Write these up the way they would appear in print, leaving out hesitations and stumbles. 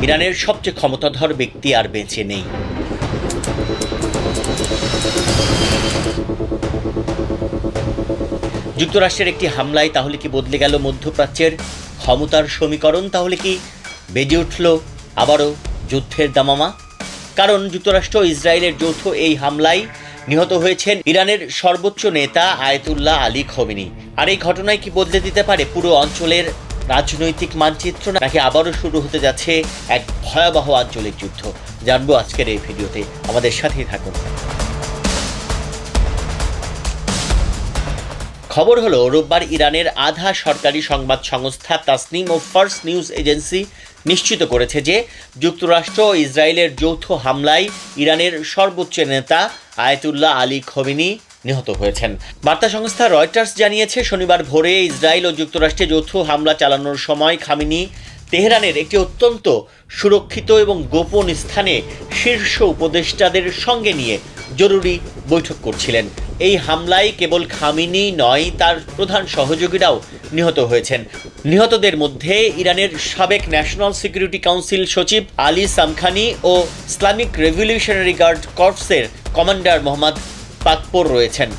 ইরানের সবচেয়ে ক্ষমতাধর ব্যক্তি আর বেঁচে নেই। যুক্তরাষ্ট্রের একটি হামলায় তাহলে কি বদলে গেল মধ্যপ্রাচ্যের ক্ষমতার সমীকরণ? তাহলে কি বেজে উঠল আবারও যুদ্ধের দামামা? কারণ যুক্তরাষ্ট্র ও ইসরায়েলের যৌথ এই হামলায় নিহত হয়েছেন ইরানের সর্বোচ্চ নেতা আয়াতুল্লাহ আলী খোমেনি। আর এই ঘটনায় কি বদলে দিতে পারে পুরো অঞ্চলের রাজনৈতিক মানচিত্র, নাকি আবারও শুরু হতে যাচ্ছে এক ভয়াবহ আঞ্চলিক যুদ্ধ? জানবো আজকের এই ভিডিওতে, আমাদের সাথেই থাকুন। খবর হলো, রোববার ইরানের আধা সরকারি সংবাদ সংস্থা তাসনিম ও ফার্স নিউজ এজেন্সি নিশ্চিত করেছে যে যুক্তরাষ্ট্র ও ইসরায়েলের যৌথ হামলায় ইরানের সর্বোচ্চ নেতা আয়াতুল্লাহ আলী খোমেনি নিহত হয়েছেন। বার্তা সংস্থা রয়টার্স জানিয়েছে, শনিবার ভোরে ইসরায়েল ও যুক্তরাষ্ট্রে যৌথ হামলা চালানোর সময় খোমেনি তেহরানের একটি অত্যন্ত সুরক্ষিত এবং গোপন স্থানে শীর্ষ উপদেষ্টাদের সঙ্গে নিয়ে জরুরি বৈঠক করছিলেন। এই হামলায় কেবল খোমেনি নয়, তার প্রধান সহযোগীরাও নিহত হয়েছেন। নিহতদের মধ্যে ইরানের সাবেক ন্যাশনাল সিকিউরিটি কাউন্সিল সচিব আলী সামখানি ও ইসলামিক রেভলিউশনারি গার্ড কর্পসের কমান্ডার মোহাম্মদ পাকপোর রয়েছেন।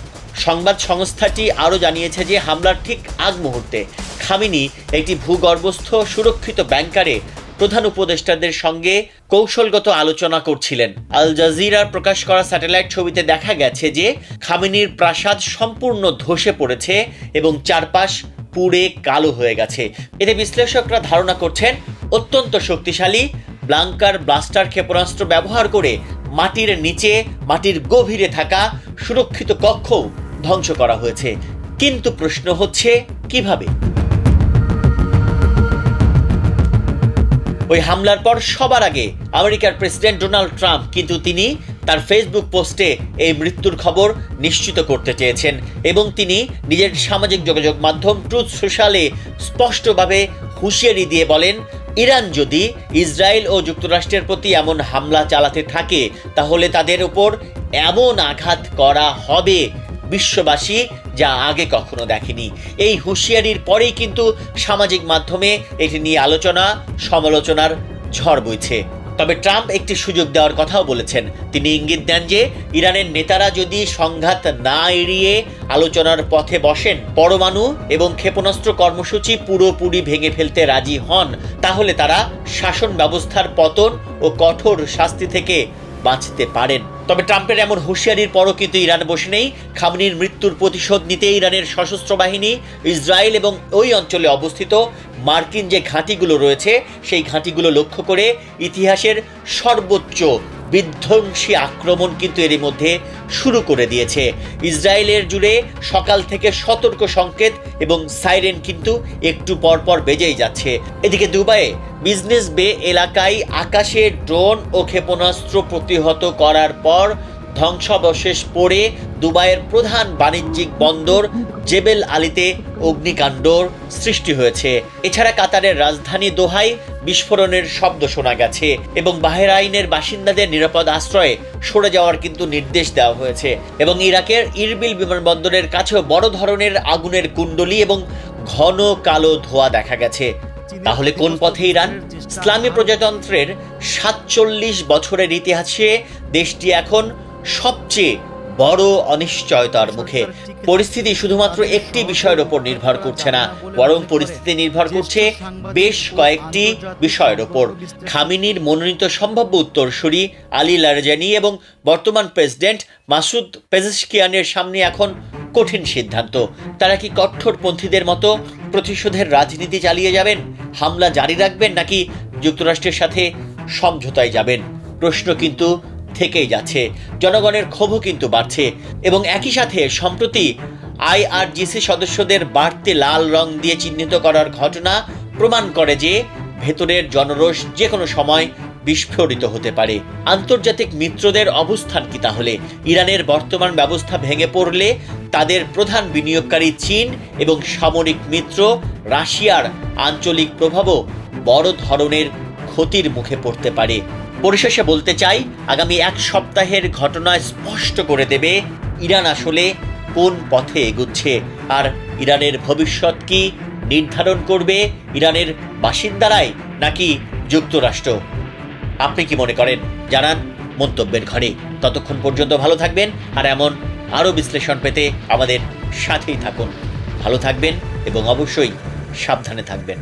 সংবাদ সংস্থাটি আরও জানিয়েছে যে হামলার ঠিক আগ মুহূর্তে খোমেনি একটি ভূগর্ভস্থ সুরক্ষিত ব্যাংকারে প্রধান উপদেষ্টাদের সঙ্গে কৌশলগত আলোচনা করছিলেন। আল জাজিরার প্রকাশ করা স্যাটেলাইট ছবিতে দেখা গেছে যে খোমেনির প্রাসাদ সম্পূর্ণ ধসে পড়েছে এবং চারপাশ পুড়ে কালো হয়ে গেছে। এতে বিশ্লেষকরা ধারণা করছেন অত্যন্ত শক্তিশালী ব্লাঙ্কার ব্লাস্টার ক্ষেপণাস্ত্র ব্যবহার করে মাটির নিচে, মাটির গভীরে থাকা সুরক্ষিত কক্ষ ধ্বংস করা হয়েছে। কিন্তু প্রশ্ন হচ্ছে, কিভাবে? ওই হামলার পর সবার আগে আমেরিকার প্রেসিডেন্ট ডোনাল্ড ট্রাম্প কিন্তু তিনি তার ফেসবুক পোস্টে এই মৃত্যুর খবর নিশ্চিত করতে চেয়েছেন এবং তিনি নিজের সামাজিক যোগাযোগ মাধ্যম ট্রুথ সোশ্যালে স্পষ্টভাবে হুঁশিয়ারি দিয়ে বলেন, ইরান যদি ইসরায়েল ও যুক্তরাষ্ট্রের প্রতি এমন হামলা চালাতে থাকে তাহলে তাদের উপর এমন আঘাত করা হবে বিশ্ববাসী যা আগে কখনো দেখেনি। এই হুঁশিয়ারির পরেই কিন্তু সামাজিক মাধ্যমে এটি নিয়ে আলোচনা সমালোচনার ঝড় বইছে। তবে ট্রাম্প একটি সুযোগ দেওয়ার কথাও বলেছেন। তিনি ইঙ্গিত দেন যে ইরানের নেতারা যদি সংঘাত না এড়িয়ে আলোচনার পথে বসেন, পরমাণু এবং ক্ষেপণাস্ত্র কর্মসূচি পুরোপুরি ভেঙে ফেলতে রাজি হন, তাহলে তারা শাসন ব্যবস্থার পতন ও কঠোর শাস্তি থেকে বাঁচতে পারেন। তবে ট্রাম্পের এমন হুঁশিয়ারির পরও কিন্তু ইরান বসে নেই। খোমেনির মৃত্যুর প্রতিশোধ নিতে ইরানের সশস্ত্র বাহিনী, ইসরায়েল এবং ওই অঞ্চলে অবস্থিত মার্কিন যে ঘাঁটিগুলো রয়েছে সেই ঘাঁটিগুলো লক্ষ্য করে ইতিহাসের সর্বোচ্চ বিধ্বংসী আক্রমণ কিন্তু এরই মধ্যে শুরু করে দিয়েছে। ইসরায়েলের জুড়ে সকাল থেকে সতর্ক সংকেত এবং সাইরেন কিন্তু একটু পর পর বেজেই যাচ্ছে। এদিকে দুবাইয়ে বিজনেস বে এলাকায় আকাশে ড্রোন ও ক্ষেপণাস্ত্র প্রতিহত করার পর ধ্বংসাবশেষ পড়ে দুবাইয়ের প্রধান বাণিজ্যিক বন্দর জেবেল আলীতে অগ্নিকাণ্ডর সৃষ্টি হয়েছে। এছাড়া কাতারের রাজধানী দোহায় বিস্ফোরণের শব্দ শোনা গেছে এবং বাহরাইনের বাসিন্দাদের নিরাপদ আশ্রয়ে সরে যাওয়ার কিন্তু নির্দেশ দেওয়া হয়েছে। এবং ইরাকের ইরবিল বিমানবন্দরের কাছেও বড় ধরনের আগুনের কুণ্ডলী এবং ঘন কালো ধোঁয়া দেখা গেছে। তাহলে কোন পথে ইরান? ইসলামী প্রজাতন্ত্রের ৪৭ বছরের ইতিহাসে দেশটি এখন সবচেয়ে বড় অনিশ্চয়তার মুখে। পরিস্থিতি শুধুমাত্র একটি বিষয়ের উপর নির্ভর করছে না, বরং পরিস্থিতি নির্ভর করছে বেশ কয়েকটি বিষয়ের উপর। খোমেনির মনোনীত সম্ভাব্য উত্তরসূরি আলী লারজানি এবং বর্তমান প্রেসিডেন্ট মাসুদ পেজেশকিয়ানের সামনে এখন কঠিন সিদ্ধান্ত। তারা কি কঠোরপন্থীদের মতো প্রতিশোধের রাজনীতি চালিয়ে যাবেন, হামলা জারি রাখবেন, নাকি যুক্তরাষ্ট্রের সাথে সমঝোতায় যাবেন? প্রশ্ন কিন্তু থেকেই যাচ্ছে। জনগণের ক্ষোভও কিন্তু বাড়ছে এবং একই সাথে সম্প্রতি আইআরজিসি সদস্যদের বাড়তি লাল রং দিয়ে চিহ্নিত করার ঘটনা প্রমাণ করে যে ভেতরের জনরোষ যে কোনো সময় বিস্ফোরিত হতে পারে। আন্তর্জাতিক মিত্রদের অবস্থান কি তাহলে? ইরানের বর্তমান ব্যবস্থা ভেঙে পড়লে তাদের প্রধান বিনিয়োগকারী চীন এবং সামরিক মিত্র রাশিয়ার আঞ্চলিক প্রভাবও বড় ধরনের ক্ষতির মুখে পড়তে পারে। পরিশেষে বলতে চাই, আগামী এক সপ্তাহের ঘটনা স্পষ্ট করে দেবে ইরান আসলে কোন পথে এগুচ্ছে, আর ইরানের ভবিষ্যৎ কি নির্ধারণ করবে ইরানের বাসিন্দারাই নাকি যুক্তরাষ্ট্র। আপনি কি মনে করেন? জানান মন্তব্যের ঘরে। ততক্ষণ পর্যন্ত ভালো থাকবেন, আর এমন আরও বিশ্লেষণ পেতে আমাদের সাথেই থাকুন। ভালো থাকবেন এবং অবশ্যই সাবধানে থাকবেন।